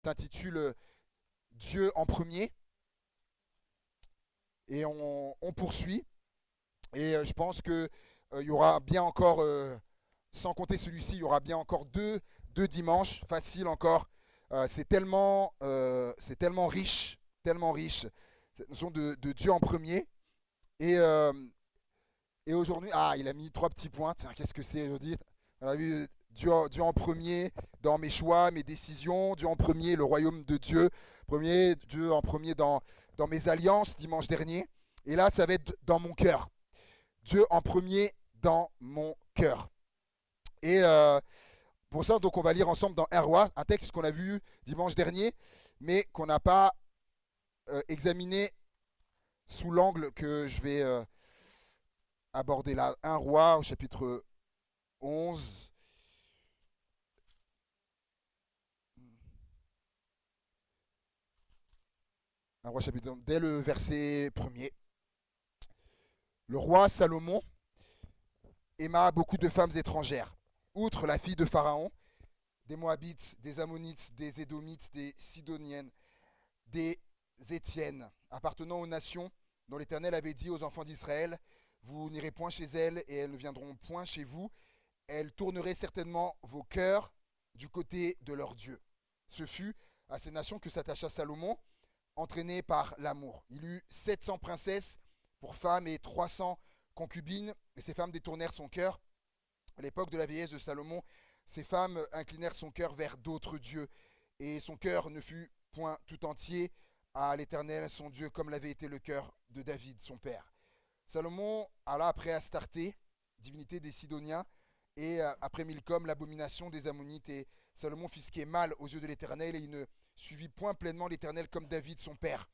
s'intitule Dieu en premier. Et on poursuit. Et je pense qu'il y aura bien encore, sans compter celui-ci, il y aura bien encore deux dimanches, facile encore. C'est tellement riche, tellement riche, cette notion de Dieu en premier. Et, euh, et aujourd'hui, il a mis 3 petits points. Tiens, qu'est-ce que c'est aujourd'hui? On a vu Dieu en premier dans mes choix, mes décisions. Dieu en premier, le royaume de Dieu. Dieu en premier dans mes alliances dimanche dernier. Et là, ça va être dans mon cœur. Dieu en premier dans mon cœur. Et pour ça, donc, on va lire ensemble dans 1 Roi, un texte qu'on a vu dimanche dernier, mais qu'on n'a pas examiné sous l'angle que je vais aborder là. 1 Roi au chapitre 11. 1 Roi chapitre 11, dès le verset 1er. Le roi Salomon aima beaucoup de femmes étrangères, outre la fille de Pharaon, des Moabites, des Ammonites, des Édomites, des Sidoniennes, des Étiennes, appartenant aux nations dont l'Éternel avait dit aux enfants d'Israël, vous n'irez point chez elles et elles ne viendront point chez vous, elles tourneraient certainement vos cœurs du côté de leur Dieu. Ce fut à ces nations que s'attacha Salomon, entraîné par l'amour. Il eut 700 princesses pour femmes et 300 concubines, et ces femmes détournèrent son cœur. À l'époque de la vieillesse de Salomon, ces femmes inclinèrent son cœur vers d'autres dieux, et son cœur ne fut point tout entier à l'Éternel, son Dieu, comme l'avait été le cœur de David, son père. Salomon alla après Astarté, divinité des Sidoniens, et après Milcom, l'abomination des Ammonites, et Salomon fit ce qui est mal aux yeux de l'Éternel, et il ne suivit point pleinement l'Éternel comme David, son père.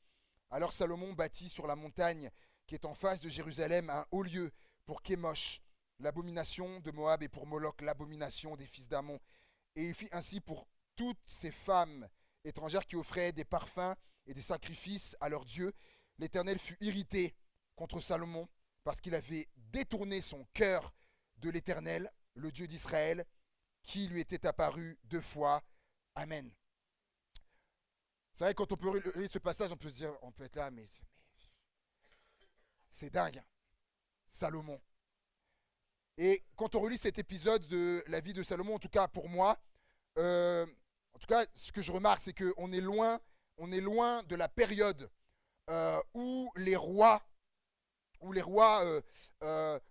Alors Salomon bâtit sur la montagne qui est en face de Jérusalem un haut lieu pour Kémosh, l'abomination de Moab, et pour Moloch, l'abomination des fils d'Ammon. Et il fit ainsi pour toutes ces femmes étrangères qui offraient des parfums et des sacrifices à leurs dieux. L'Éternel fut irrité contre Salomon parce qu'il avait détourné son cœur de l'Éternel, le Dieu d'Israël, qui lui était apparu 2 fois. Amen. C'est vrai, quand on peut lire ce passage, on peut se dire, on peut être là, mais c'est dingue. Salomon. Et quand on relit cet épisode de la vie de Salomon, en tout cas pour moi, en tout cas, ce que je remarque, c'est qu'on est loin de la période où les rois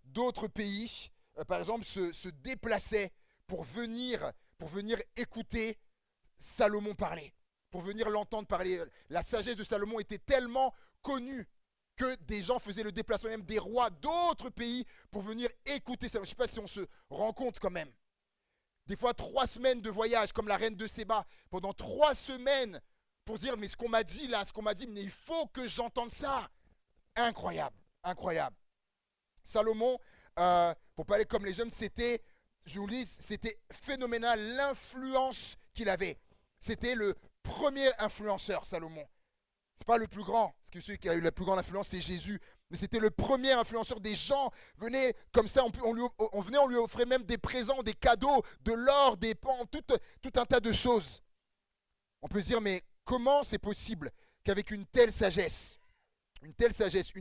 d'autres pays, par exemple, se déplaçaient pour venir écouter Salomon parler, pour venir l'entendre parler. La sagesse de Salomon était tellement connue que des gens faisaient le déplacement, même des rois d'autres pays, pour venir écouter Salomon. Je ne sais pas si on se rend compte quand même. Des fois 3 semaines de voyage, comme la reine de Séba, pendant 3 semaines, pour dire, mais ce qu'on m'a dit là, ce qu'on m'a dit, mais il faut que j'entende ça. Incroyable, incroyable. Salomon, pour parler comme les jeunes, je vous dis, c'était phénoménal l'influence qu'il avait. C'était le premier influenceur, Salomon. C'est pas le plus grand, parce que celui qui a eu la plus grande influence, c'est Jésus. Mais c'était le premier influenceur. Des gens venaient comme ça, on lui offrait même des présents, des cadeaux, de l'or, des pans, tout un tas de choses. On peut se dire, mais comment c'est possible qu'avec une telle sagesse, une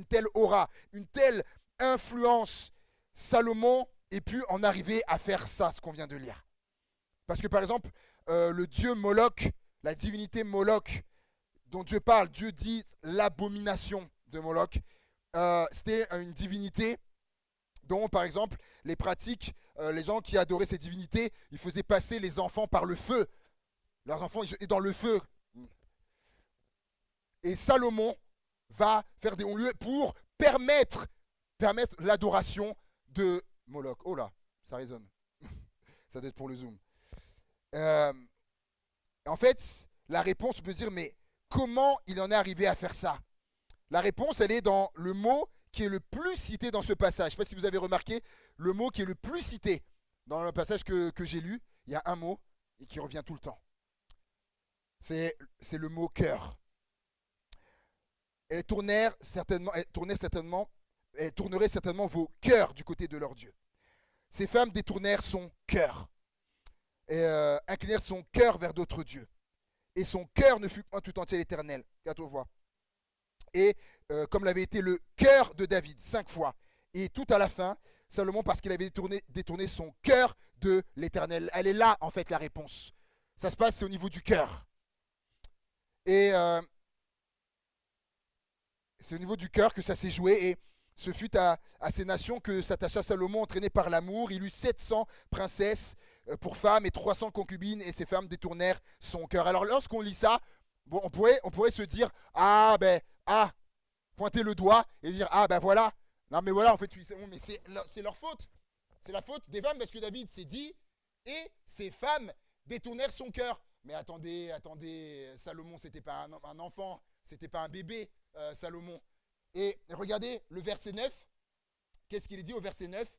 telle aura, une telle influence, Salomon ait pu en arriver à faire ça, ce qu'on vient de lire. Parce que par exemple, le dieu Moloch, la divinité Moloch, dont Dieu parle, Dieu dit l'abomination de Moloch, c'était une divinité dont, par exemple, les pratiques, les gens qui adoraient ces divinités, ils faisaient passer les enfants par le feu. Leurs enfants étaient dans le feu. Et Salomon va faire des hauts-lieux pour permettre l'adoration de Moloch. Oh là, ça résonne. Ça doit être pour le zoom. En fait, la réponse, on peut se dire, mais comment il en est arrivé à faire ça? La réponse, elle est dans le mot qui est le plus cité dans ce passage. Je ne sais pas si vous avez remarqué, le mot qui est le plus cité dans le passage que j'ai lu, il y a un mot et qui revient tout le temps. C'est le mot cœur. Elles tourneraient certainement vos cœurs du côté de leur Dieu. Ces femmes détournèrent son cœur, inclinèrent son cœur vers d'autres dieux. et son cœur ne fut point tout entier l'Éternel. 4 fois. Et comme l'avait été le cœur de David, 5 fois. Et tout à la fin, Salomon, parce qu'il avait détourné son cœur de l'Éternel. Elle est là, en fait, la réponse. Ça se passe, c'est au niveau du cœur. Et c'est au niveau du cœur que ça s'est joué. Et ce fut à ces nations que s'attacha Salomon, entraîné par l'amour. Il eut 700 princesses pour femmes et 300 concubines, et ces femmes détournèrent son cœur. Alors lorsqu'on lit ça, bon, on pourrait se dire, pointer le doigt et dire, ah ben voilà, non mais voilà, en fait, mais c'est leur faute. C'est la faute des femmes, parce que David s'est dit, et ces femmes détournèrent son cœur. Mais attendez, Salomon, c'était pas un enfant, c'était pas un bébé, Salomon. Et regardez le verset 9, qu'est-ce qu'il dit au verset 9?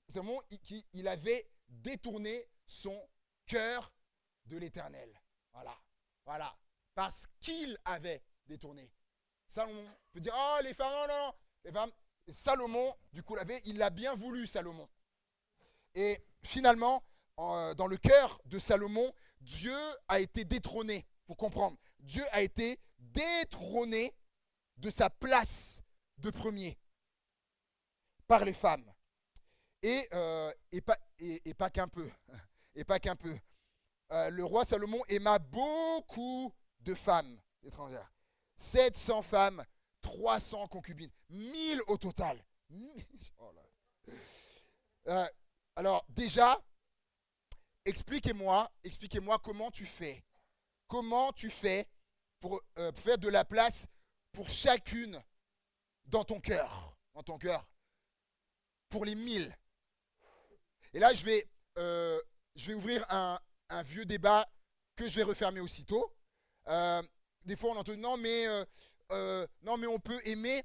Salomon, il avait détourné son cœur de l'Éternel. Voilà. Parce qu'il avait détourné. Salomon peut dire, oh les pharaons, non, les femmes. Salomon, du coup, il l'a bien voulu, Salomon. Et finalement, dans le cœur de Salomon, Dieu a été détrôné. Il faut comprendre. Dieu a été détrôné de sa place de premier par les femmes. Et pas qu'un peu. Et pas qu'un peu. Le roi Salomon aima beaucoup de femmes étrangères. 700 femmes, 300 concubines, 1000 au total. Oh là. Alors déjà, expliquez-moi comment tu fais. Comment tu fais pour faire de la place pour chacune dans ton cœur. Pour les 1000. Et là, je vais ouvrir un vieux débat que je vais refermer aussitôt. Des fois, on entend non, mais on peut aimer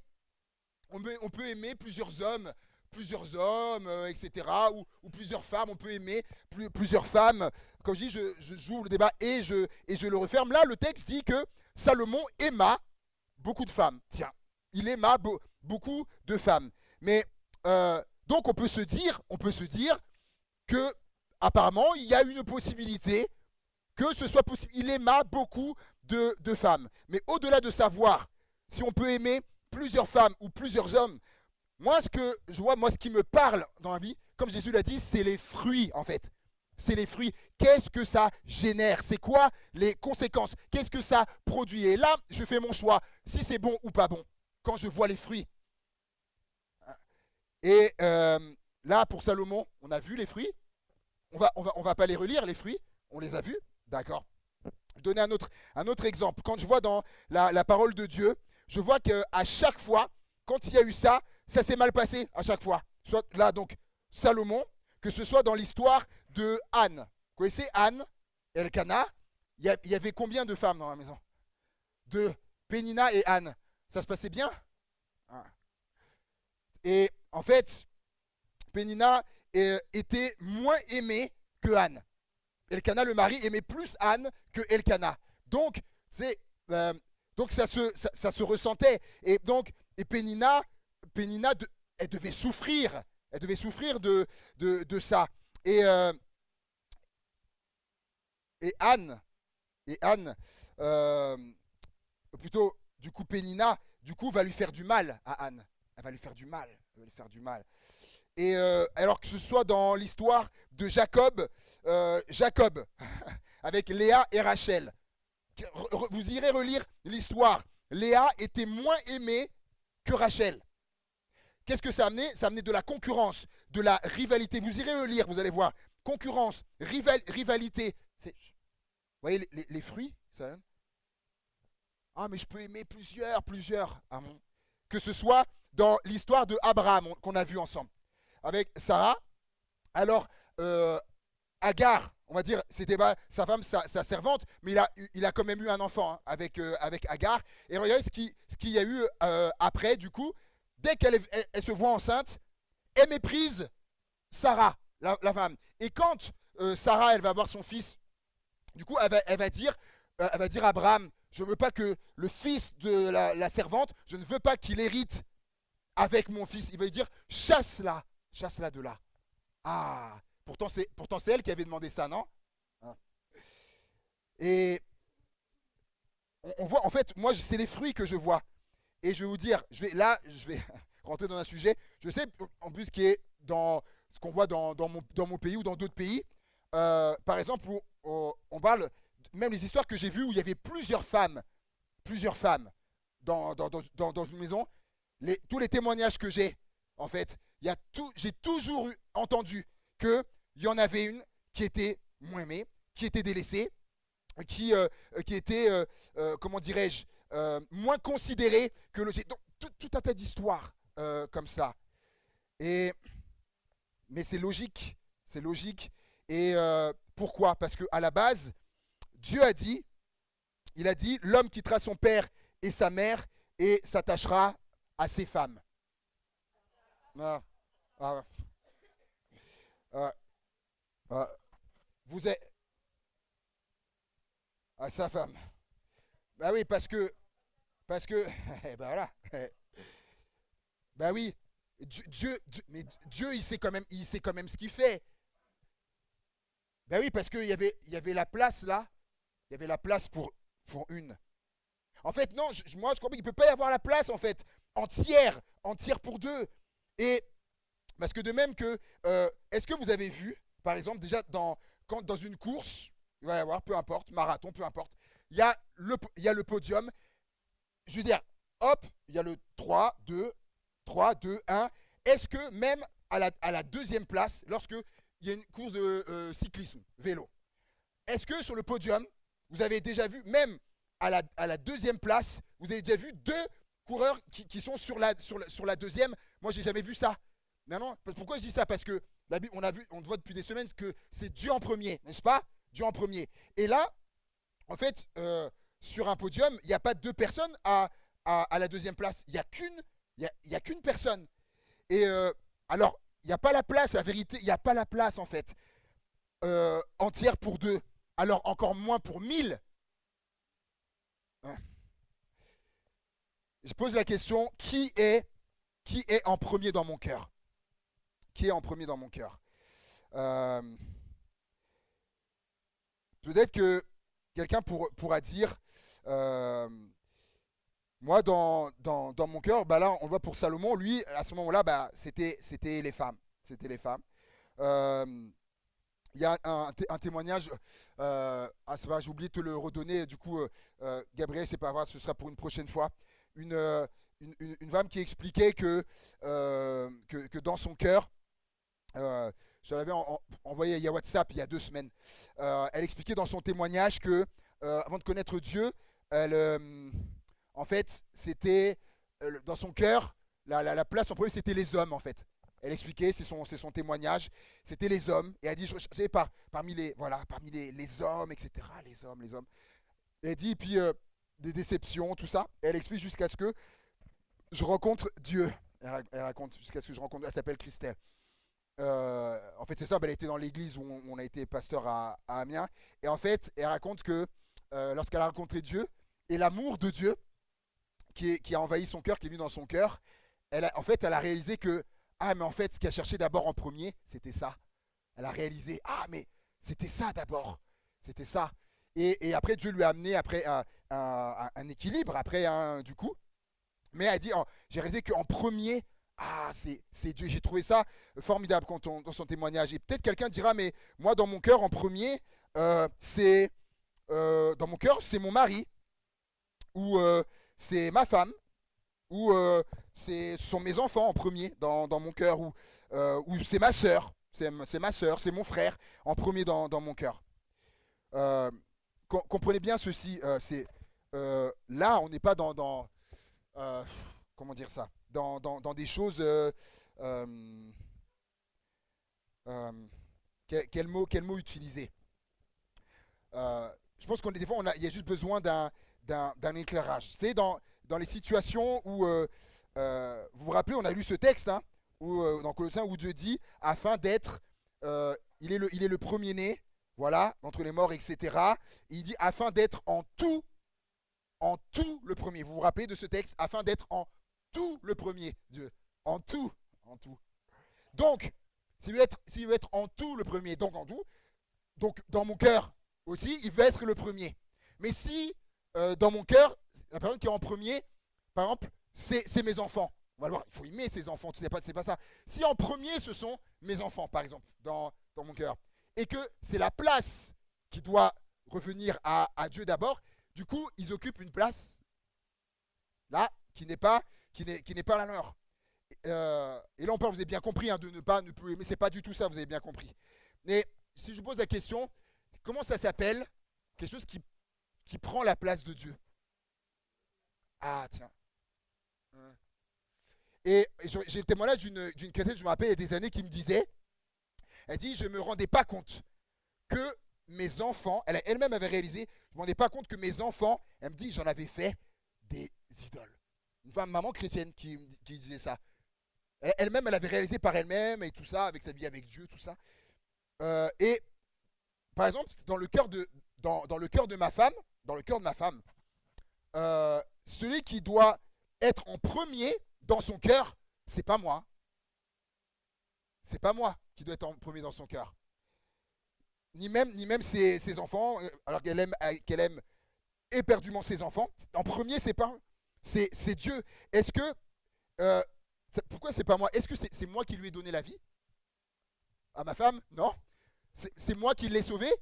plusieurs hommes, etc. Ou plusieurs femmes. On peut aimer plusieurs femmes. Comme je dis, j'ouvre le débat et je le referme. Là, le texte dit que Salomon aima beaucoup de femmes. Tiens, il aima beaucoup de femmes. Mais donc, on peut se dire que apparemment, il y a une possibilité que ce soit possible. Il aima beaucoup de femmes. Mais au-delà de savoir si on peut aimer plusieurs femmes ou plusieurs hommes, moi, ce que je vois, ce qui me parle dans la vie, comme Jésus l'a dit, c'est les fruits, en fait. C'est les fruits. Qu'est-ce que ça génère? C'est quoi les conséquences? Qu'est-ce que ça produit? Et là, je fais mon choix, si c'est bon ou pas bon, quand je vois les fruits. Et là, pour Salomon, on a vu les fruits. On va pas les relire, les fruits. On les a vus. D'accord. Je vais donner un autre exemple. Quand je vois dans la parole de Dieu, je vois qu'à chaque fois, quand il y a eu ça s'est mal passé à chaque fois. Soit là, donc, Salomon, que ce soit dans l'histoire de Anne. Vous connaissez Anne, Elkana? Il y avait combien de femmes dans la maison? Deux. Pénina et Anne. Ça se passait bien? Et en fait, Pénina était moins aimée que Anne. Elkana, le mari, aimait plus Anne que Elkana. Donc, donc ça se ressentait. Et donc, Pénina, elle devait souffrir. Elle devait souffrir de ça. Et Anne, plutôt, du coup, Pénina, va lui faire du mal à Anne. Elle va lui faire du mal. Et alors que ce soit dans l'histoire de Jacob, avec Léa et Rachel. Vous irez relire l'histoire. Léa était moins aimée que Rachel. Qu'est-ce que ça amenait? Ça amenait de la concurrence, de la rivalité. Vous irez le lire, vous allez voir. Concurrence, rivalité. Vous voyez les fruits ça. Ah, mais je peux aimer plusieurs. Ah bon. Que ce soit dans l'histoire de Abraham qu'on a vu ensemble. Avec Sarah. Alors, Agar, on va dire, c'était sa femme, sa servante, mais il a quand même eu un enfant avec Agar. Et regardez ce qu'il y a eu après, du coup. Dès qu'elle se voit enceinte, elle méprise Sarah, la femme. Et quand Sarah, elle va avoir son fils, du coup, elle va dire à Abraham, je ne veux pas que le fils de la servante, je ne veux pas qu'il hérite avec mon fils. Il va lui dire, chasse-la de là. Ah, pourtant c'est elle qui avait demandé ça, non? Et on voit, en fait, moi, c'est les fruits que je vois. Et je vais vous dire, je vais rentrer dans un sujet, je sais, en plus, qui est dans ce qu'on voit dans mon pays ou dans d'autres pays. Par exemple, où on parle, même les histoires que j'ai vues où il y avait plusieurs femmes dans une maison, tous les témoignages que j'ai, en fait, j'ai toujours entendu qu'il y en avait une qui était moins aimée, qui était délaissée, qui était, comment dirais-je, moins considérée que le. Donc, tout un tas d'histoires comme ça. Et, mais c'est logique. C'est logique. Et pourquoi? Parce qu'à la base, Dieu a dit, il a dit, l'homme quittera son père et sa mère et s'attachera à ses femmes. Ah, ah, ah, ah. Vous êtes à sa femme. Bah oui, parce que, ben voilà. Ben oui, mais Dieu, il sait quand même ce qu'il fait. Ben oui, parce il y avait la place là, il y avait la place pour une. En fait, non, moi je comprends qu'il ne peut pas y avoir la place en fait, entière pour deux. Et parce que de même que, est-ce que vous avez vu, par exemple, déjà quand dans une course, il va y avoir, peu importe, marathon, peu importe, il y a le podium, je veux dire, hop, il y a le 3, 2, 1. Est-ce que même à la deuxième place, lorsque il y a une course de cyclisme, vélo, est-ce que sur le podium, vous avez déjà vu, même à la deuxième place, vous avez déjà vu deux coureurs qui sont sur la deuxième? Moi, j'ai jamais vu ça. Non. Pourquoi je dis ça? Parce que la Bible, on voit depuis des semaines que c'est Dieu en premier, n'est-ce pas? Dieu en premier. Et là, en fait, sur un podium, il n'y a pas deux personnes à la deuxième place. Il y a qu'une personne. Et alors, il n'y a pas la place, la vérité, il n'y a pas la place en fait, entière pour deux. Alors, encore moins pour 1000. Hein. Je pose la question, qui est en premier dans mon cœur? Qui est en premier dans mon cœur? Euh, Peut-être que quelqu'un pourra dire, euh, moi, dans mon cœur, bah là, on le voit pour Salomon, lui, à ce moment-là, bah, c'était les femmes. C'était les femmes. Euh, Il y a un témoignage, c'est vrai, j'ai oublié de te le redonner, du coup, Gabriel, c'est pas grave, ce sera pour une prochaine fois. Une, euh, une femme qui expliquait que dans son cœur, je l'avais envoyé il y a WhatsApp il y a 2 semaines, elle expliquait dans son témoignage que, avant de connaître Dieu, elle, en fait, c'était dans son cœur, la place en premier, c'était les hommes, en fait. Elle expliquait, c'est son témoignage, c'était les hommes. Et elle dit, je sais pas, parmi les hommes, etc. Les hommes, les hommes. Et elle dit, puis des déceptions, tout ça. Et elle explique jusqu'à ce que je rencontre Dieu. Elle raconte jusqu'à ce que je rencontre, elle s'appelle Christelle. En fait, c'est ça, elle était dans l'église où on a été pasteur à Amiens. Et en fait, elle raconte que lorsqu'elle a rencontré Dieu, et l'amour de Dieu qui a envahi son cœur, qui est venu dans son cœur, en fait, elle a réalisé que, ah, mais en fait, ce qu'elle cherchait d'abord en premier, c'était ça. Elle a réalisé, ah, mais c'était ça d'abord. C'était ça. Et après, Dieu lui a amené après un équilibre, après, du coup. Mais elle dit, oh, j'ai réalisé qu'en premier, ah, c'est Dieu. J'ai trouvé ça formidable dans son témoignage. Et peut-être quelqu'un dira, mais moi, dans mon cœur, en premier, dans mon cœur, c'est mon mari, ou c'est ma femme, ou ce sont mes enfants en premier dans mon cœur, ou c'est ma sœur, c'est ma sœur, c'est mon frère en premier dans mon cœur. Euh, Comprenez bien ceci, là, on n'est pas euh, comment dire ça, dans des choses, euh, euh, quel mot utiliser? Je pense qu'on des fois, il y a juste besoin d'un éclairage. C'est dans les situations où, vous vous rappelez, on a lu ce texte, hein, dans Colossiens, où Dieu dit, afin d'être, il est le premier-né, voilà, entre les morts, etc. Il dit, afin d'être en tout le premier. Vous vous rappelez de ce texte, afin d'être en tout le premier, Dieu. En tout, en tout. Donc, s'il veut être en tout le premier, donc en tout, donc dans mon cœur aussi, il veut être le premier. Mais si dans mon cœur, la personne qui est en premier, par exemple, c'est mes enfants. On va le voir, il faut aimer ses enfants, c'est pas ça. Si en premier, ce sont mes enfants, par exemple, dans mon cœur, et que c'est la place qui doit revenir à Dieu d'abord, du coup, ils occupent une place là qui n'est pas la leur. Et là, on parle, vous avez bien compris, hein, de ne plus aimer, c'est pas du tout ça, vous avez bien compris. Mais si je vous pose la question, comment ça s'appelle quelque chose qui prend la place de Dieu? Ah, tiens. Et j'ai le témoignage d'une chrétienne, je me rappelle, il y a des années, qui me disait, elle dit, je ne me rendais pas compte que mes enfants, elle-même avait réalisé, je ne me rendais pas compte que mes enfants, elle me dit, j'en avais fait des idoles. Une femme, maman chrétienne qui disait ça. Elle-même, elle avait réalisé par elle-même et tout ça, avec sa vie avec Dieu, tout ça. Et par exemple, dans le cœur de ma femme, dans le cœur de ma femme, celui qui doit être en premier dans son cœur, c'est pas moi. C'est pas moi qui doit être en premier dans son cœur. Ni même ses enfants, alors qu'elle aime éperdument ses enfants. En premier, c'est pas, c'est Dieu. Est-ce que, euh, pourquoi c'est pas moi? Est-ce que c'est moi qui lui ai donné la vie à ma femme? Non. C'est moi qui l'ai sauvée?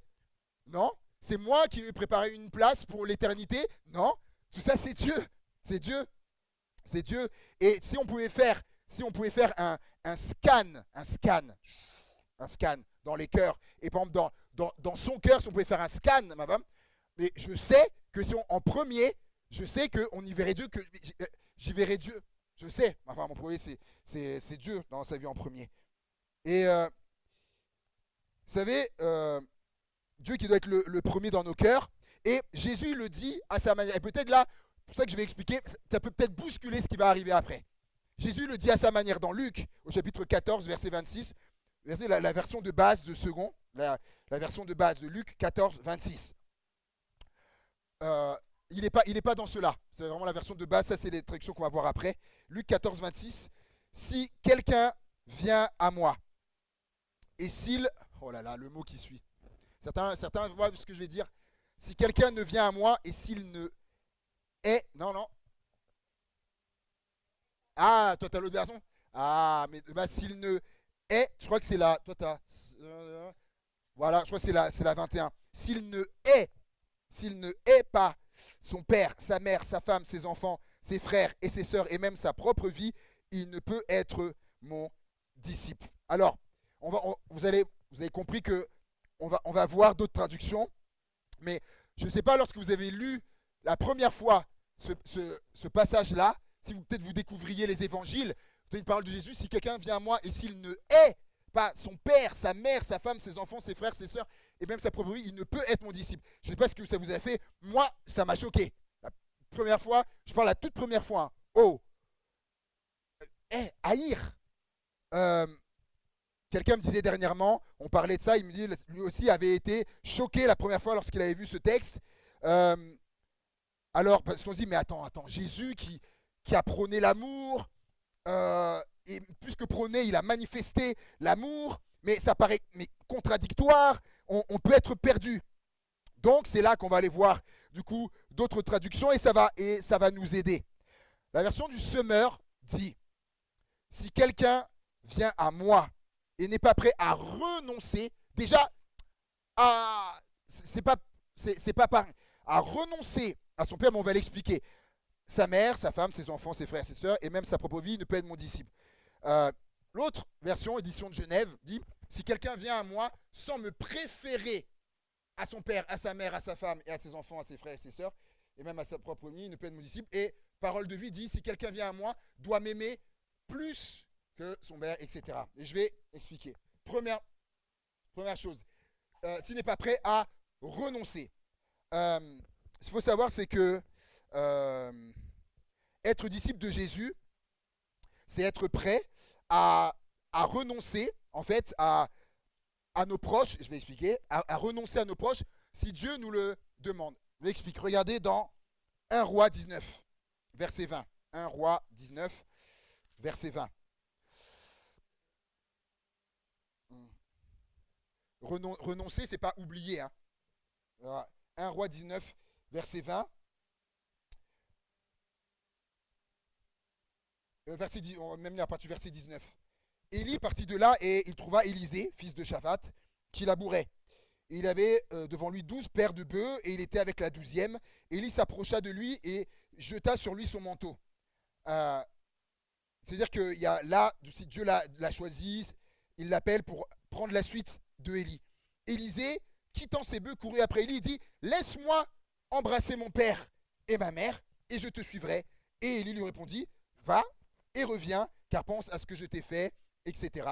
Non. C'est moi qui lui ai préparé une place pour l'éternité? Non. Tout ça, c'est Dieu. C'est Dieu. C'est Dieu. Et si on pouvait faire un scan, un scan dans les cœurs, et par exemple dans son cœur, si on pouvait faire un scan, ma femme, mais je sais que si en premier, je sais qu'on y verrait Dieu, que j'y verrai Dieu. Je sais, ma femme en premier, c'est Dieu dans sa vie en premier. Et vous savez, Dieu qui doit être le premier dans nos cœurs, et Jésus le dit à sa manière. Et peut-être là, c'est pour ça que je vais expliquer, ça peut peut-être bousculer ce qui va arriver après. Jésus le dit à sa manière dans Luc, au chapitre 14, verset 26, la version de base de second, la version de base de Luc 14, 26. Il n'est pas dans cela. C'est vraiment la version de base, ça c'est les traductions qu'on va voir après. Luc 14, 26. Si quelqu'un vient à moi, et s'il... Oh là là, le mot qui suit. Certains voient ce que je vais dire. Si quelqu'un ne vient à moi, et s'il ne est... Non, non. Ah, toi, t'as l'autre version. Ah, mais bah, s'il ne est, je crois que c'est la. Toi, t'as. Voilà, je crois que c'est la 21. S'il ne est pas son père, sa mère, sa femme, ses enfants, ses frères et ses sœurs, et même sa propre vie, il ne peut être mon disciple. Alors, vous avez compris que on va voir d'autres traductions, mais je ne sais pas, lorsque vous avez lu la première fois ce passage-là, si peut-être vous découvriez les évangiles, vous avez une parole de Jésus, si quelqu'un vient à moi et s'il ne est pas son père, sa mère, sa femme, ses enfants, ses frères, ses sœurs, et même sa propre vie, il ne peut être mon disciple. Je ne sais pas ce que ça vous a fait, moi, ça m'a choqué. La première fois, je parle la toute première fois, hein. Oh, haïr. Euh, Quelqu'un me disait dernièrement, on parlait de ça, il me dit, lui aussi avait été choqué la première fois lorsqu'il avait vu ce texte. Euh, alors, parce qu'on se dit, mais attends, Jésus qui a prôné l'amour, et plus que prôné, il a manifesté l'amour, mais ça paraît contradictoire, on peut être perdu. Donc, c'est là qu'on va aller voir, du coup, d'autres traductions, et ça va nous aider. La version du Semeur dit, si quelqu'un vient à moi et n'est pas prêt à renoncer, déjà, c'est pas, c'est pas pareil, à renoncer à son père, mais on va l'expliquer. Sa mère, sa femme, ses enfants, ses frères, ses sœurs, et même sa propre vie ne peut être mon disciple. Euh, L'autre version, édition de Genève, dit, si quelqu'un vient à moi sans me préférer à son père, à sa mère, à sa femme, et à ses enfants, à ses frères et ses sœurs, et même à sa propre vie, il ne peut être mon disciple. Et parole de vie dit, si quelqu'un vient à moi, doit m'aimer plus que son père, etc. Et je vais expliquer. Première chose, s'il n'est pas prêt à renoncer. Ce qu'il faut savoir, c'est que être disciple de Jésus, c'est être prêt à renoncer, en fait, à nos proches, je vais expliquer, à renoncer à nos proches si Dieu nous le demande. Je vais expliquer. Regardez dans 1 Roi 19, verset 20. 1 Roi 19, verset 20. Renoncer, c'est pas oublier. Hein. 1 Roi 19, verset 20. Même à partir du verset 19. Élie partit de là et il trouva Élisée, fils de Shaphat, qui labourait. Et il avait devant lui 12 paires de bœufs et il était avec la 12e. Élie s'approcha de lui et jeta sur lui son manteau. Euh, C'est-à-dire que là, si Dieu l'a choisi, il l'appelle pour prendre la suite de Élie. Élisée, quittant ses bœufs, courut après Élie, il dit, laisse-moi embrasser mon père et ma mère et je te suivrai. Et Élie lui répondit, va et reviens, car pense à ce que je t'ai fait, etc.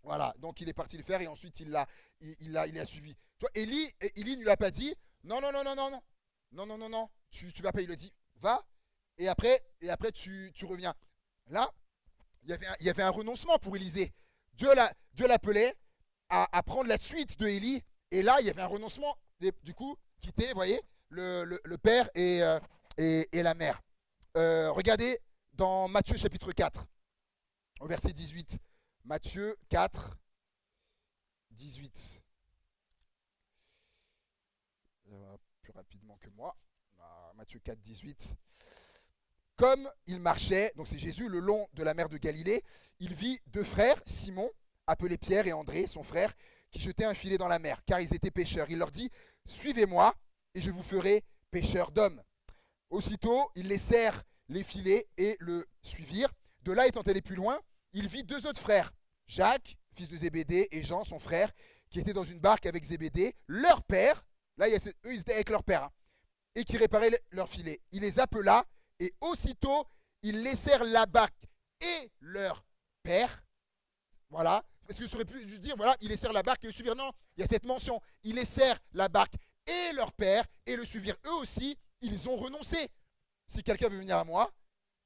Voilà, donc il est parti le faire et ensuite il a suivi. Toi, Élie ne lui a pas dit, non, non, non, non, non, non, non, non, non, non, tu vas pas, il lui a dit, va et après tu reviens. Là, il y avait un renoncement pour Élisée. Dieu l'appelait à prendre la suite de Élie. Et là, il y avait un renoncement, du coup, quitter, vous voyez, le père et la mère. Regardez dans Matthieu chapitre 4, au verset 18. Matthieu 4, 18. Plus rapidement que moi. Matthieu 4, 18. Comme il marchait, donc c'est Jésus, le long de la mer de Galilée, il vit deux frères, Simon, appelé Pierre, et André, son frère, qui jetaient un filet dans la mer, car ils étaient pêcheurs. Il leur dit, suivez-moi, et je vous ferai pêcheurs d'hommes. Aussitôt, ils laissèrent les filets et le suivirent. De là, étant allé plus loin, il vit deux autres frères, Jacques, fils de Zébédée, et Jean, son frère, qui étaient dans une barque avec Zébédée, leur père, là, eux, ils étaient avec leur père, hein, et qui réparaient leurs filets. Il les appela, et aussitôt, ils laissèrent la barque et leur père. Voilà. Parce que j'aurais pu juste dire, voilà, ils laissèrent la barque et le suivirent. Non, il y a cette mention. Ils laissèrent la barque et leur père et le suivirent. Eux aussi, ils ont renoncé. Si quelqu'un veut venir à moi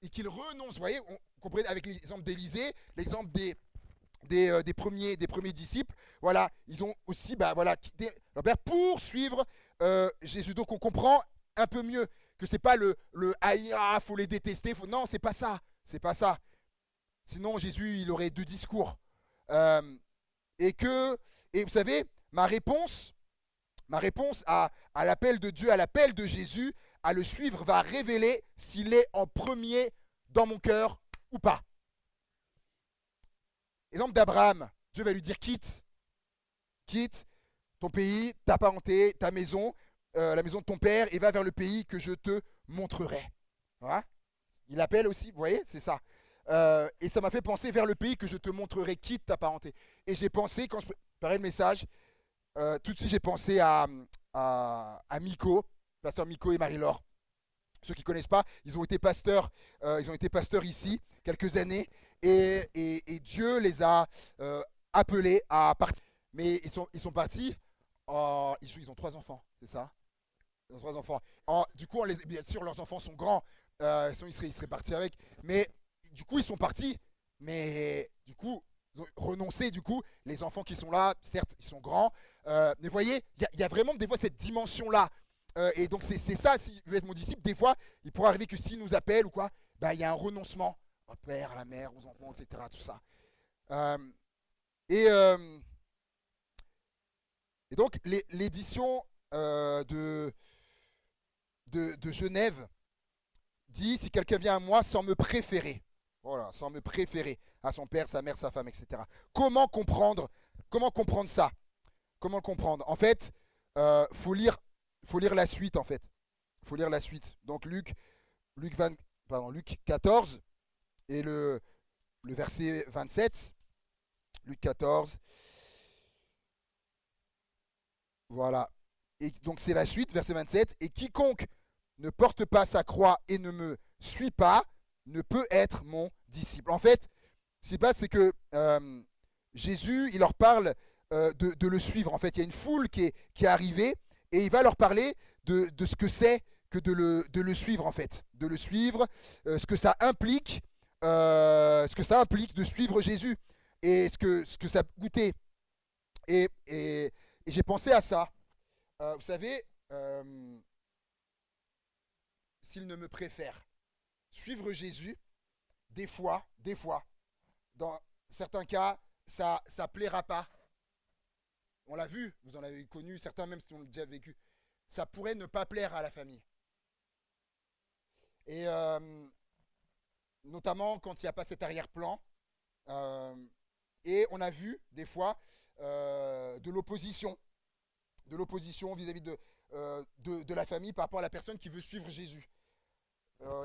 et qu'il renonce, vous voyez, on comprend avec l'exemple d'Élisée, l'exemple des premiers disciples, voilà, ils ont aussi voilà, quitté leur père pour suivre Jésus. Donc on comprend un peu mieux que c'est pas le haïa, faut les détester, non, c'est pas ça, c'est pas ça. Sinon Jésus, il aurait deux discours. Euh, et vous savez, ma réponse à l'appel de Dieu, à l'appel de Jésus, à le suivre, va révéler s'il est en premier dans mon cœur ou pas. Exemple d'Abraham, Dieu va lui dire quitte ton pays, ta parenté, ta maison, la maison de ton père, et va vers le pays que je te montrerai. Voilà. Il appelle aussi, vous voyez, c'est ça. Et ça m'a fait penser vers le pays que je te montrerai, quitte ta parenté. Et j'ai pensé, quand je préparais le message, tout de suite j'ai pensé à Miko, pasteur Miko et Marie-Laure. Ceux qui ne connaissent pas, ils ont été pasteurs ici quelques années et Dieu les a appelés à partir. Mais ils sont partis, ils ont 3 enfants, c'est ça? Ils ont 3 enfants. Du coup, bien sûr, leurs enfants sont grands, sinon ils seraient partis avec. Mais du coup, ils sont partis, mais du coup, ils ont renoncé. Du coup, les enfants qui sont là, certes, ils sont grands. Mais vous voyez, il y a vraiment des fois cette dimension-là. Et donc, c'est ça, s'il veut être mon disciple, des fois, il pourrait arriver que s'il nous appelle ou quoi, il y a un renoncement au père, à la mère, aux enfants, etc. Tout ça. Euh, et, euh, et donc, l'édition de Genève dit si quelqu'un vient à moi sans me préférer, voilà, sans me préférer à son père, sa mère, sa femme, etc. Comment comprendre ça? Comment le comprendre? En fait, faut lire la suite en fait. Faut lire la suite. Donc Luc 14 et le verset 27. Luc 14. Voilà. Et donc c'est la suite, verset 27. Et quiconque ne porte pas sa croix et ne me suit pas ne peut être mon disciple. En fait, ce qui se passe, c'est que Jésus, il leur parle de le suivre. En fait, il y a une foule qui est arrivée et il va leur parler de ce que c'est que de le suivre, en fait. De le suivre, ce que ça implique, de suivre Jésus et ce que ça goûtait. Et j'ai pensé à ça. Vous savez, s'il ne me préfère, suivre Jésus, des fois, dans certains cas, ça plaira pas. On l'a vu, vous en avez connu, certains même si on l'a déjà vécu. Ça pourrait ne pas plaire à la famille. Et notamment quand il n'y a pas cet arrière-plan. Euh, et on a vu des fois de l'opposition vis-à-vis de la famille par rapport à la personne qui veut suivre Jésus.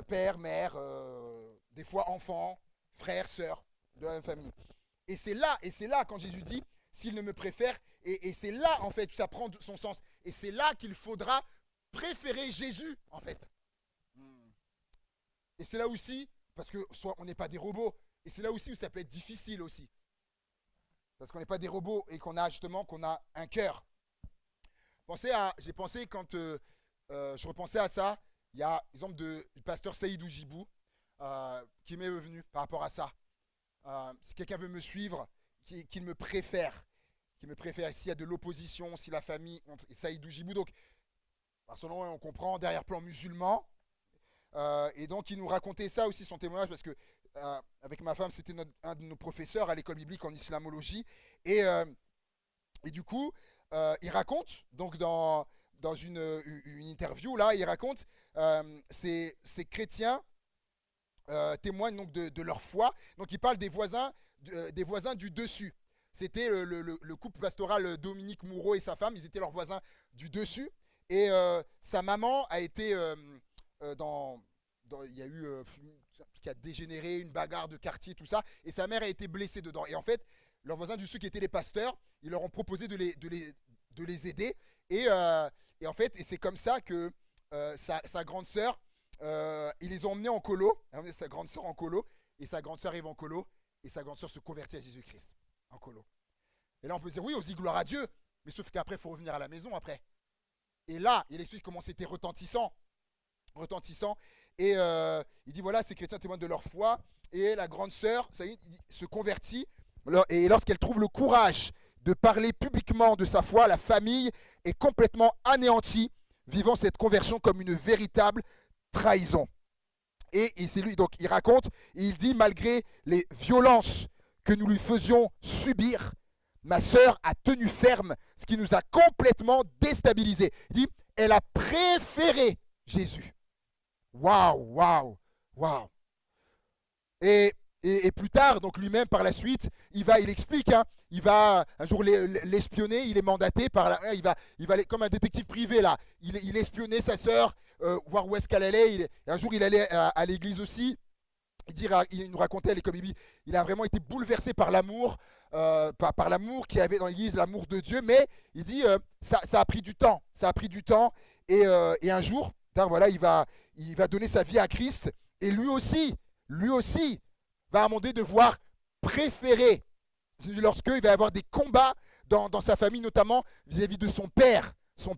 Père, mère, des fois enfants, frères, sœurs de la même famille. Et c'est là quand Jésus dit, s'il ne me préfère, et c'est là en fait que ça prend son sens. Et c'est là qu'il faudra préférer Jésus en fait. Et c'est là aussi, parce que soit on n'est pas des robots, et c'est là aussi où ça peut être difficile aussi. Parce qu'on n'est pas des robots et qu'on a un cœur. J'ai pensé quand je repensais à ça, il y a l'exemple du pasteur Saïd Oujibou qui m'est venu par rapport à ça. Si quelqu'un veut me suivre, qu'il me préfère. S'il y a de l'opposition, si la famille, Saïd Oujibou, donc, par son nom, on comprend, derrière-plan musulman. Et donc, il nous racontait ça aussi, son témoignage, parce que avec ma femme, c'était un de nos professeurs à l'école biblique en islamologie. Et du coup, il raconte, donc dans une interview, là, il raconte ces chrétiens témoignent donc de leur foi. Donc, il parle des voisins du dessus. C'était le couple pastoral Dominique Moureau et sa femme, ils étaient leurs voisins du dessus. Et sa maman a été il y a eu qui a dégénéré, une bagarre de quartier, tout ça, et sa mère a été blessée dedans. Et en fait, leurs voisins du dessus qui étaient les pasteurs, ils leur ont proposé de les aider. Et en fait, et c'est comme ça que sa grande sœur, ils les ont emmenés en colo, sa grande sœur en colo, et sa grande sœur arrive en colo, et sa grande sœur se convertit à Jésus-Christ en colo. Et là, on peut dire, oui, on se dit gloire à Dieu, mais sauf qu'après, il faut revenir à la maison après. Et là, il explique comment c'était retentissant. Et il dit, voilà, ces chrétiens témoignent de leur foi, et la grande sœur, ça y est, se convertit, et lorsqu'elle trouve le courage de parler publiquement de sa foi, la famille est complètement anéantie, vivant cette conversion comme une véritable trahison. Et c'est lui, donc il raconte, il dit, malgré les violences que nous lui faisions subir, ma sœur a tenu ferme, ce qui nous a complètement déstabilisés. Il dit, elle a préféré Jésus. Waouh. Et plus tard, donc lui-même par la suite, il explique, hein, il va un jour l'espionner, il est mandaté il va comme un détective privé là, il espionnait sa sœur, voir où est-ce qu'elle allait. Et un jour, il allait à l'église aussi. Il nous racontait, il a vraiment été bouleversé par l'amour, par l'amour qu'il y avait dans l'église, l'amour de Dieu. Mais il dit, ça a pris du temps, et un jour, voilà, il va donner sa vie à Christ, et lui aussi va à un moment donné devoir préférer, lorsqu'il va y avoir des combats dans sa famille, notamment vis-à-vis de son père, où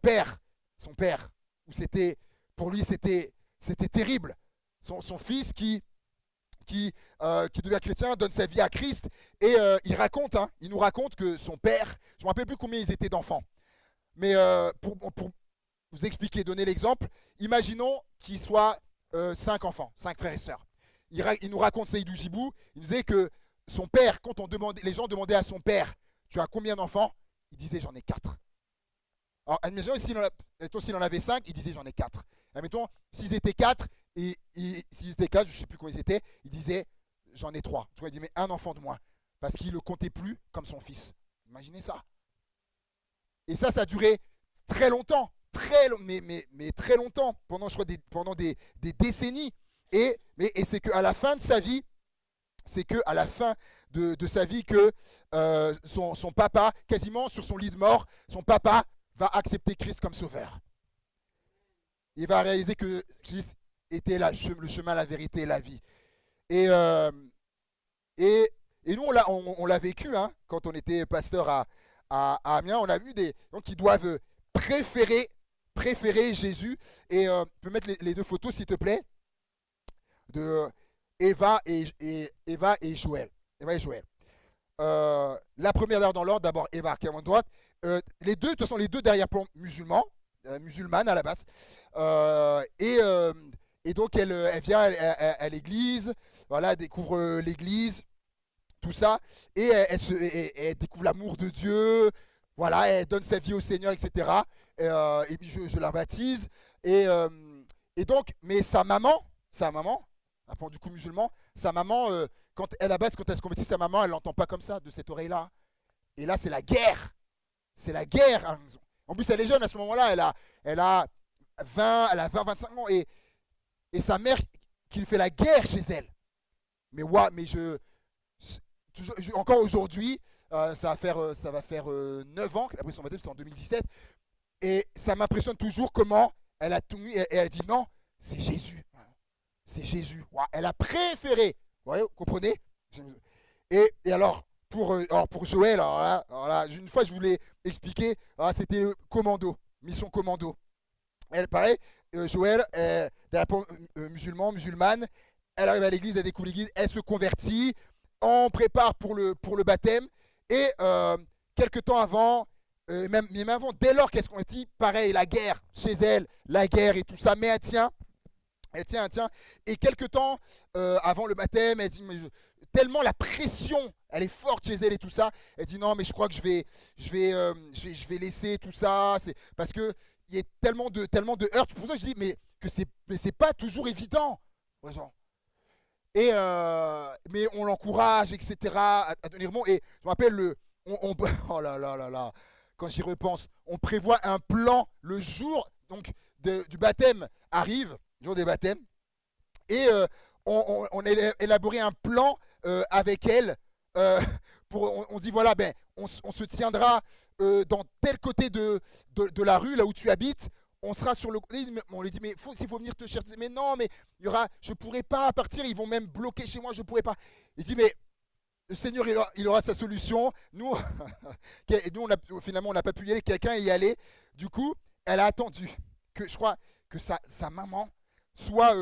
pour lui c'était terrible, son fils qui devient chrétien, donne sa vie à Christ, et il nous raconte que son père, je ne me rappelle plus combien ils étaient d'enfants, mais pour vous expliquer, donner l'exemple, imaginons qu'il soit 5 enfants, 5 frères et sœurs. Il nous raconte Saïd Oujibou, il disait que son père, quand les gens demandaient à son père, tu as combien d'enfants? Il disait, j'en ai 4. Alors, admettons, s'il en avait 5, il disait, j'en ai 4. Admettons, s'ils étaient 4, je ne sais plus combien ils étaient, il disait, j'en ai 3. Tu vois, il dit, mais un enfant de moins. Parce qu'il ne le comptait plus comme son fils. Imaginez ça. Et ça a duré très longtemps. Mais très longtemps, pendant des décennies. Et c'est qu'à la fin de sa vie, que son papa, quasiment sur son lit de mort, son papa va accepter Christ comme sauveur. Il va réaliser que Christ était le chemin, la vérité et la vie. Et nous, on l'a vécu, hein, quand on était pasteur à Amiens. On a vu des gens qui doivent préférer Jésus. Et tu peux mettre les deux photos, s'il te plaît, de Eva et Joël. La première d'ailleurs dans l'ordre, d'abord Eva qui est à ma droite. Les deux, de toute façon, les deux derrière-plan musulmanes à la base. Et donc elle vient à l'église, voilà, elle découvre l'église, tout ça, et elle découvre l'amour de Dieu, voilà, elle donne sa vie au Seigneur, etc. Et puis je la baptise. Et donc, mais sa maman, un pan du coup musulman, sa maman, quand elle à base, quand elle se convertit, sa maman, elle l'entend pas comme ça, de cette oreille-là. Et là, c'est la guerre. C'est la guerre à la maison. En plus, elle est jeune à ce moment-là, elle a 25 ans, et sa mère qui lui fait la guerre chez elle. Mais ouais, mais encore aujourd'hui, ça va faire 9 ans qu'elle a pris son baptême, c'est en 2017. Et ça m'impressionne toujours comment elle a tenu et elle dit non, c'est Jésus. C'est Jésus. Ouais, elle a préféré. Vous comprenez? Et alors, pour Joël, alors là, une fois je voulais expliquer, c'était commando, mission commando. Elle, pareil, Joël, musulmane, elle arrive à l'église, elle découvre l'église, elle se convertit, on prépare pour le baptême, et quelques temps avant, même avant, dès lors qu'elle se convertit, pareil, la guerre chez elle, la guerre et tout ça, mais elle tient. Et quelques temps avant le baptême, elle dit, tellement la pression, elle est forte chez elle et tout ça, elle dit non, mais je crois que je vais laisser tout ça, c'est parce que il y a tellement de heurts. Pour ça, je dis mais c'est pas toujours évident, ouais, genre. Mais on l'encourage, etc. à tenir bon. Et je me rappelle oh là là là là, quand j'y repense, on prévoit un plan le jour donc du baptême arrive, le jour des baptêmes, et on a élaboré un plan avec elle. euh, on dit voilà, ben on se tiendra dans tel côté de la rue là où tu habites. On sera sur le côté. On lui dit mais s'il faut venir te chercher, mais non, mais je pourrais pas partir, ils vont même bloquer chez moi, je pourrais pas. Il dit mais le Seigneur il aura sa solution. Nous, nous finalement on n'a pas pu y aller, quelqu'un y allait. Du coup, elle a attendu que je crois que sa maman soit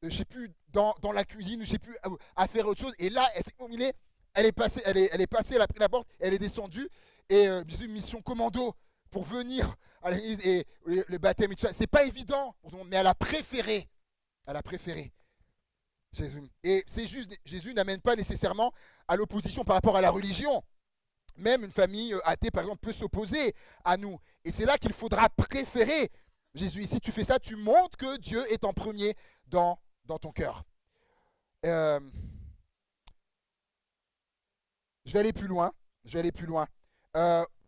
je sais plus dans la cuisine, je sais plus à faire autre chose. Et là, elle s'est combinée, elle est passée, elle a pris la porte, elle est descendue, et une mission commando pour venir à l'église et le baptême et tout ça. C'est pas évident, mais elle a préféré Jésus. Et c'est juste, Jésus n'amène pas nécessairement à l'opposition par rapport à la religion. Même une famille athée, par exemple, peut s'opposer à nous. Et c'est là qu'il faudra préférer Jésus. Et si tu fais ça, tu montres que Dieu est en premier dans ton cœur. Euh, je vais aller plus loin. Vous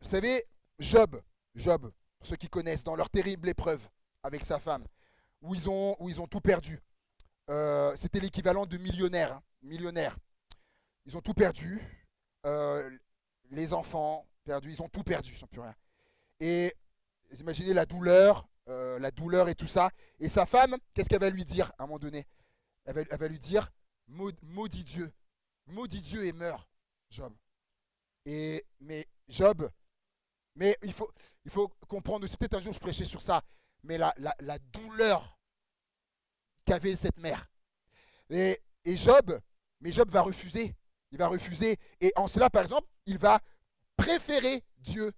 savez, Job, pour ceux qui connaissent, dans leur terrible épreuve avec sa femme, où ils ont tout perdu. C'était l'équivalent de millionnaire. Millionnaire. Ils ont tout perdu. Euh, les enfants perdus, ils ont tout perdu, ils n'ont plus rien. Et vous imaginez la douleur et tout ça. Et sa femme, qu'est-ce qu'elle va lui dire à un moment donné? Elle va lui dire maudit Dieu et meurt, Job. Mais Job, mais il faut comprendre aussi, peut-être un jour je prêchais sur ça, mais la douleur qu'avait cette mère. Et Job va refuser. Il va refuser. Et en cela, par exemple, il va préférer Dieu. Vous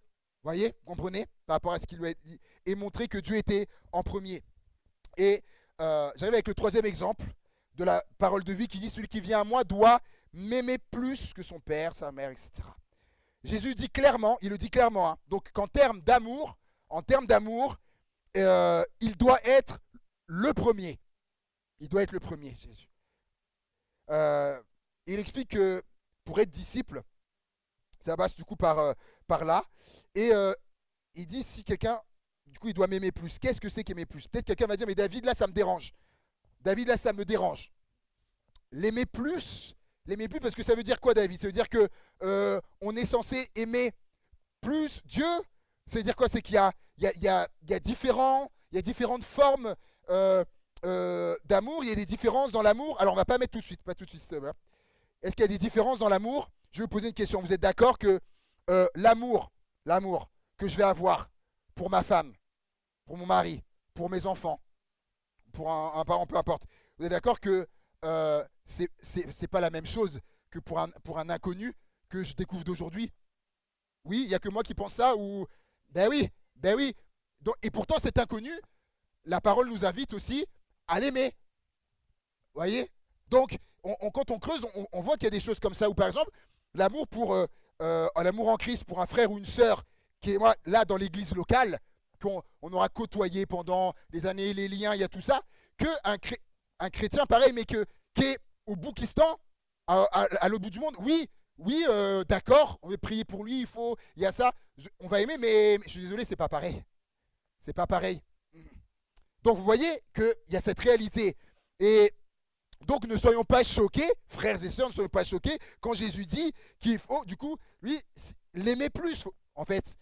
voyez, vous comprenez? Par rapport à ce qu'il lui a dit. Et montrer que Dieu était en premier. Et j'arrive avec le troisième exemple de la parole de vie qui dit celui qui vient à moi doit m'aimer plus que son père, sa mère, etc. Jésus dit clairement, il le dit clairement, hein, donc qu'en termes d'amour, il doit être le premier. Il doit être le premier, Jésus. Il explique que pour être disciple, ça passe du coup par là. Et il dit si quelqu'un, du coup, il doit m'aimer plus. Qu'est-ce que c'est qu'aimer plus? Peut-être quelqu'un va dire mais David, là, ça me dérange. David, là, ça me dérange. L'aimer plus parce que ça veut dire quoi, David? Ça veut dire que on est censé aimer plus Dieu. Ça veut dire quoi? C'est qu'il y a différentes formes d'amour. Il y a des différences dans l'amour. Alors, on va pas mettre tout de suite, pas tout de suite. Est-ce qu'il y a des différences dans l'amour? Je vais vous poser une question. Vous êtes d'accord que l'amour que je vais avoir pour ma femme, pour mon mari, pour mes enfants, pour un parent, peu importe. Vous êtes d'accord que c'est pas la même chose que pour un inconnu que je découvre d'aujourd'hui? Oui, il n'y a que moi qui pense ça ou ben oui. Donc, et pourtant cet inconnu, la parole nous invite aussi à l'aimer. Vous voyez? Donc, quand on creuse, on voit qu'il y a des choses comme ça. Ou par exemple, l'amour en Christ pour un frère ou une sœur qui est là dans l'église locale, qu'on aura côtoyé pendant des années, les liens, il y a tout ça, qu'un chrétien pareil, mais qui est au Boukistan, à l'autre bout du monde, oui, oui, d'accord, on va prier pour lui, il y a ça, on va aimer, mais je suis désolé, c'est pas pareil. C'est pas pareil. Donc vous voyez qu'il y a cette réalité. Et donc ne soyons pas choqués, frères et sœurs, ne soyons pas choqués quand Jésus dit qu'il faut, du coup, lui, l'aimer plus. En fait,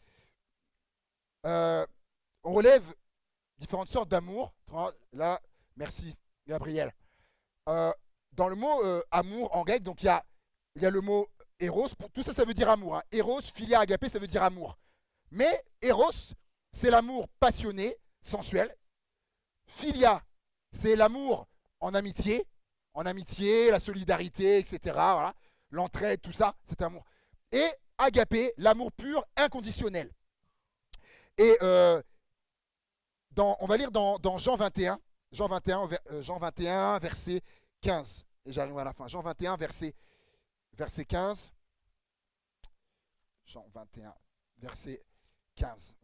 on relève différentes sortes d'amour. Là, merci, Gabriel. Dans le mot amour en grec, donc il y a le mot eros. Tout ça, ça veut dire amour. Hein. Eros, philia, agapé, ça veut dire amour. Mais eros, c'est l'amour passionné, sensuel. Philia, c'est l'amour en amitié, la solidarité, etc. Voilà. L'entraide, tout ça, c'est amour. Et agapé, l'amour pur, inconditionnel. Et on va lire dans Jean 21, Jean 21, verset 15. Et j'arrive à la fin. Jean 21, verset 15. Jean 21, verset 15.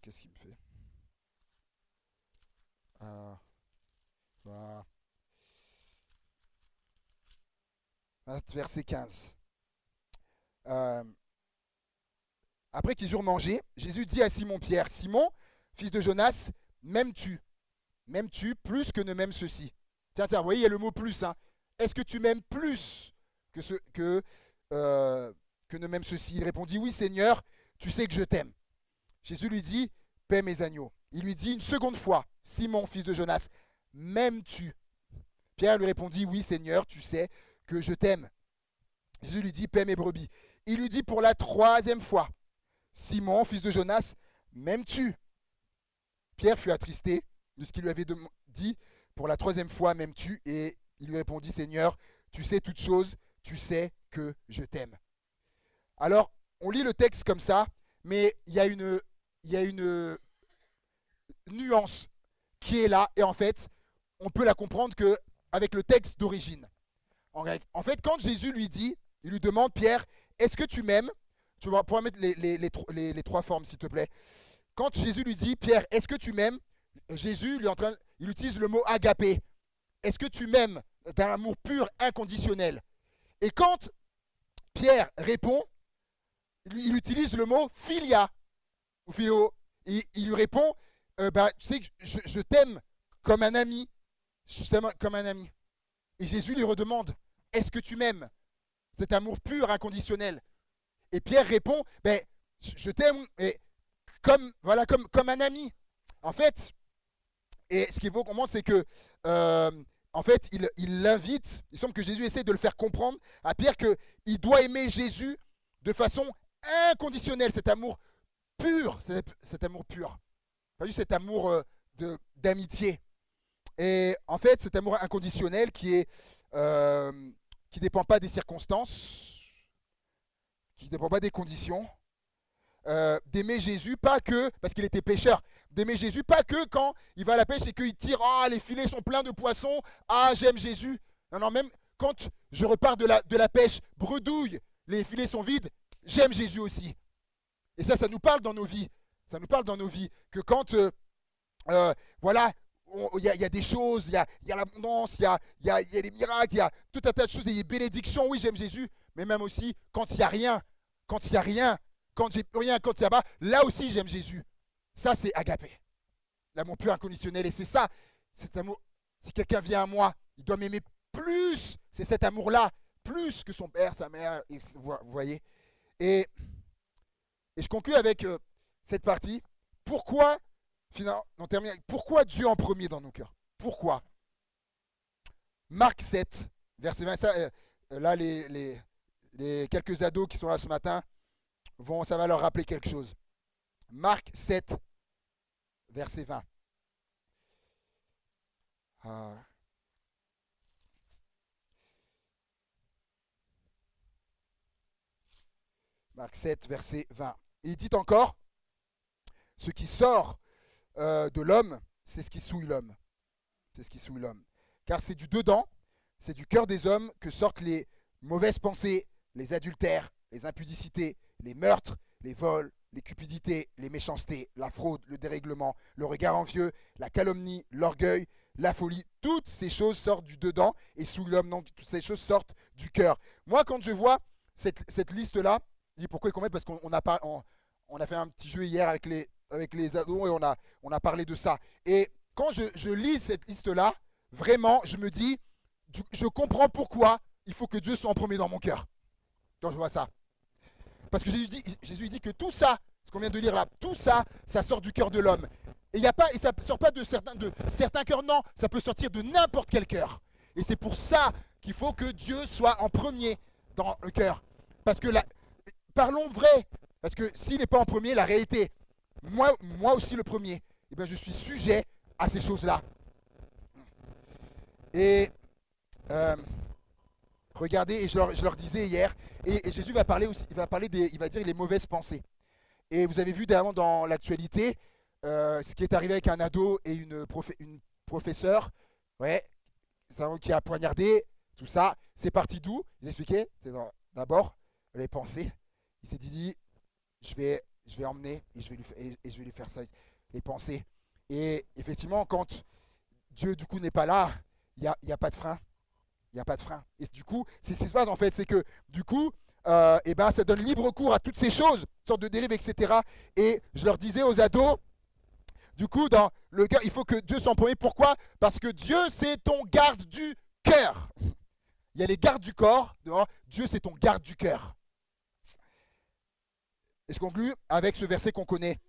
Qu'est-ce qu'il me fait Voilà. Verset 15. Après qu'ils eurent mangé, Jésus dit à Simon-Pierre, Simon, fils de Jonas, m'aimes-tu plus que ne m'aime ceci? Tiens, vous voyez, il y a le mot plus. Hein. Est-ce que tu m'aimes plus que ne m'aime ceci? Il répondit, oui Seigneur, tu sais que je t'aime. Jésus lui dit, paie mes agneaux. Il lui dit une seconde fois, Simon, fils de Jonas, m'aimes-tu? Pierre lui répondit, oui Seigneur, tu sais que je t'aime. Jésus lui dit, paie mes brebis. Il lui dit pour la troisième fois, Simon, fils de Jonas, m'aimes-tu? Pierre fut attristé de ce qu'il lui avait dit pour la troisième fois, m'aimes-tu? Et il lui répondit, Seigneur, tu sais toutes choses, tu sais que je t'aime. Alors, on lit le texte comme ça, mais il y a une nuance qui est là, et en fait, on peut la comprendre qu'avec le texte d'origine. En fait, quand Jésus lui dit, il lui demande, Pierre, est-ce que tu m'aimes? Tu vas pouvoir mettre les trois formes, s'il te plaît. Quand Jésus lui dit, Pierre, est-ce que tu m'aimes? Jésus, il utilise le mot agapé. Est-ce que tu m'aimes d'un amour pur, inconditionnel? Et quand Pierre répond, il utilise le mot philia. Ou philo. Il lui répond, tu sais que je t'aime comme un ami. Je t'aime comme un ami. Et Jésus lui redemande, est-ce que tu m'aimes? Cet amour pur, inconditionnel. Et Pierre répond, je t'aime comme un ami. En fait, et ce qu'il faut qu'on montre, c'est que, en fait, il l'invite. Il semble que Jésus essaie de le faire comprendre à Pierre qu'il doit aimer Jésus de façon inconditionnelle, cet amour pur, cet amour pur. Pas juste cet amour d'amitié. Et en fait, cet amour inconditionnel qui dépend pas des circonstances, qui ne dépend pas des conditions, d'aimer Jésus, pas que, parce qu'il était pêcheur, d'aimer Jésus, pas que quand il va à la pêche et qu'il tire, les filets sont pleins de poissons, j'aime Jésus. Non, même quand je repars de la pêche, bredouille, les filets sont vides, j'aime Jésus aussi. Et ça nous parle dans nos vies. Ça nous parle dans nos vies que quand, voilà, il y a des choses, il y a l'abondance, il y a les miracles, il y a tout un tas de choses, il y a des bénédictions, oui, j'aime Jésus, mais même aussi quand il n'y a rien, quand j'ai rien, quand il n'y a pas, là aussi j'aime Jésus. Ça, c'est agapé. L'amour pur inconditionnel. Et c'est ça, cet amour. Si quelqu'un vient à moi, il doit m'aimer plus. C'est cet amour-là, plus que son père, sa mère. Vous voyez. Et je conclue avec cette partie. Pourquoi, finalement, pourquoi Dieu en premier dans nos cœurs? Pourquoi? Marc 7, verset 20. Ça, là, les quelques ados qui sont là ce matin, ça va leur rappeler quelque chose. Marc 7, verset 20. Marc 7, verset 20. Il dit encore, ce qui sort de l'homme, c'est ce qui souille l'homme. C'est ce qui souille l'homme. Car c'est du dedans, c'est du cœur des hommes que sortent les mauvaises pensées, les adultères, les impudicités, les meurtres, les vols, les cupidités, les méchancetés, la fraude, le dérèglement, le regard envieux, la calomnie, l'orgueil, la folie. Toutes ces choses sortent du dedans et sous l'homme. Donc, toutes ces choses sortent du cœur. Moi, quand je vois cette liste-là, je dis pourquoi combien parce qu'on on a fait un petit jeu hier avec les ados et on a parlé de ça. Et quand je lis cette liste-là, vraiment, je me dis, je comprends pourquoi il faut que Dieu soit en premier dans mon cœur. Quand je vois ça. Parce que Jésus dit que tout ça, ce qu'on vient de lire là, tout ça, ça sort du cœur de l'homme. Et ça ne sort pas de certains cœurs, non, ça peut sortir de n'importe quel cœur. Et c'est pour ça qu'il faut que Dieu soit en premier dans le cœur. Parce que parlons vrai, parce que s'il n'est pas en premier, la réalité, moi aussi le premier, eh bien je suis sujet à ces choses-là. Et regardez, et je leur disais hier, et Jésus va parler aussi, il va dire les mauvaises pensées. Et vous avez vu dernièrement dans l'actualité ce qui est arrivé avec un ado et une professeure, ouais, qui a poignardé, tout ça. C'est parti d'où? Ils expliquaient, c'est d'abord les pensées. Il s'est dit, je vais emmener et je vais lui faire ça, les pensées. Et effectivement, quand Dieu du coup n'est pas là, il y a pas de frein. Il n'y a pas de frein. Et du coup, c'est ce qui se passe en fait, c'est que du coup, eh ben, ça donne libre cours à toutes ces choses, une sorte de dérive, etc. Et je leur disais aux ados, du coup, dans le cœur, il faut que Dieu soit en premier. Pourquoi? Parce que Dieu, c'est ton garde du cœur. Il y a les gardes du corps, Dieu, c'est ton garde du cœur. Et je conclue avec ce verset qu'on connaît.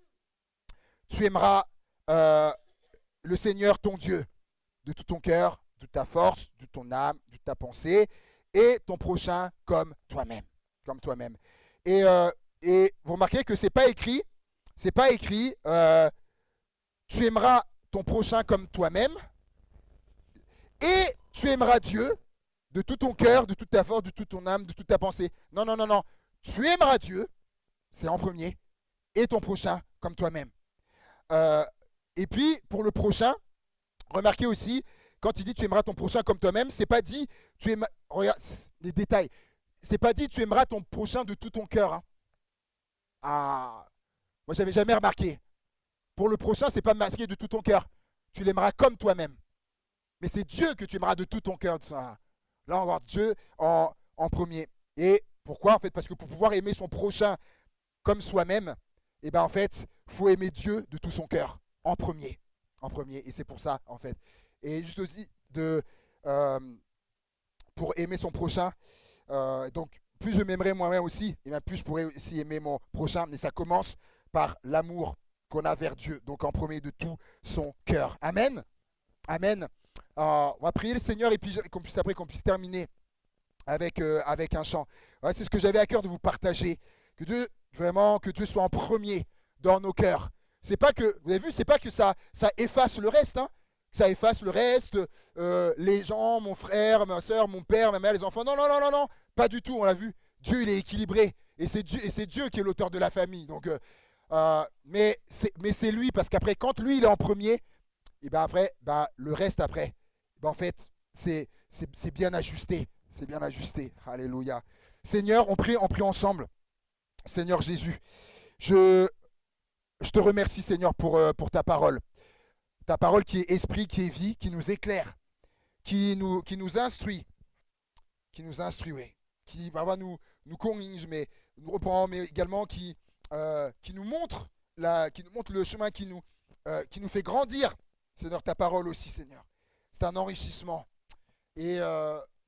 Tu aimeras le Seigneur, ton Dieu, de tout ton cœur, de ta force, de ton âme, de ta pensée, et ton prochain comme toi-même. Comme toi-même. Et vous remarquez que c'est pas écrit, tu aimeras ton prochain comme toi-même, et tu aimeras Dieu de tout ton cœur, de toute ta force, de toute ton âme, de toute ta pensée. Non, non, non, non. Tu aimeras Dieu, c'est en premier, et ton prochain comme toi-même. Et puis, pour le prochain, remarquez aussi, quand il dit tu aimeras ton prochain comme toi-même, c'est pas dit tu aimeras, regarde les détails, c'est pas dit tu aimeras ton prochain de tout ton cœur. Hein. Ah, moi j'avais jamais remarqué. Pour le prochain, c'est pas masqué de tout ton cœur. Tu l'aimeras comme toi-même. Mais c'est Dieu que tu aimeras de tout ton cœur. Là, on voit Dieu en premier. Et pourquoi? En fait, parce que pour pouvoir aimer son prochain comme soi-même, et ben en fait, faut aimer Dieu de tout son cœur en premier. En premier. Et c'est pour ça, en fait. Et juste aussi pour aimer son prochain. Donc, plus je m'aimerai moi-même aussi, et bien plus je pourrai aussi aimer mon prochain. Mais ça commence par l'amour qu'on a vers Dieu. Donc, en premier de tout son cœur. Amen. Amen. On va prier le Seigneur et puis qu'on puisse terminer avec un chant. Ouais, c'est ce que j'avais à cœur de vous partager. Que Dieu soit en premier dans nos cœurs. C'est pas que, vous avez vu, c'est pas que ça efface le reste, hein. Ça efface le reste, les gens, mon frère, ma soeur, mon père, ma mère, les enfants. Non, non, non, non, non, pas du tout, on l'a vu. Dieu, il est équilibré. Et c'est Dieu qui est l'auteur de la famille. Donc, mais c'est lui, parce qu'après, quand lui, il est en premier, et ben après, le reste après, ben en fait, c'est bien ajusté. C'est bien ajusté. Alléluia. Seigneur, on prie ensemble. Seigneur Jésus, je te remercie, Seigneur, pour ta parole. Ta parole qui est esprit, qui est vie, qui nous éclaire, qui nous instruit, oui, qui va nous corrige, mais nous reprend, mais également qui nous montre le chemin, qui nous fait grandir. Seigneur, ta parole aussi, Seigneur. C'est un enrichissement. Et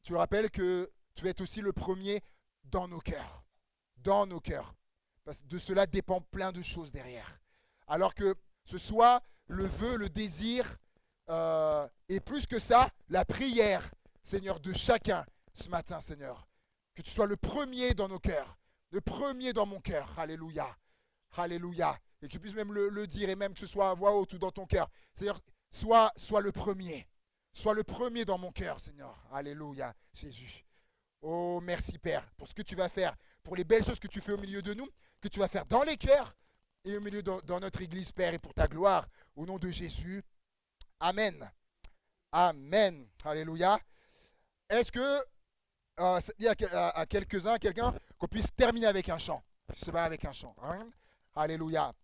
tu me rappelles que tu es aussi le premier dans nos cœurs. Dans nos cœurs. Parce que de cela dépend plein de choses derrière. Alors que ce soit le vœu, le désir, et plus que ça, la prière, Seigneur, de chacun ce matin, Seigneur. Que tu sois le premier dans nos cœurs, le premier dans mon cœur. Alléluia. Alléluia. Et que tu puisses même le dire, et même que ce soit à voix haute ou dans ton cœur. Seigneur, sois le premier. Sois le premier dans mon cœur, Seigneur. Alléluia, Jésus. Oh, merci, Père, pour ce que tu vas faire, pour les belles choses que tu fais au milieu de nous, que tu vas faire dans les cœurs et au milieu dans notre Église, Père, et pour ta gloire, au nom de Jésus. Amen. Amen. Alléluia. Est-ce que, il y a à quelqu'un qu'on puisse terminer avec un chant? Je sais pas, avec un chant. Hein? Alléluia.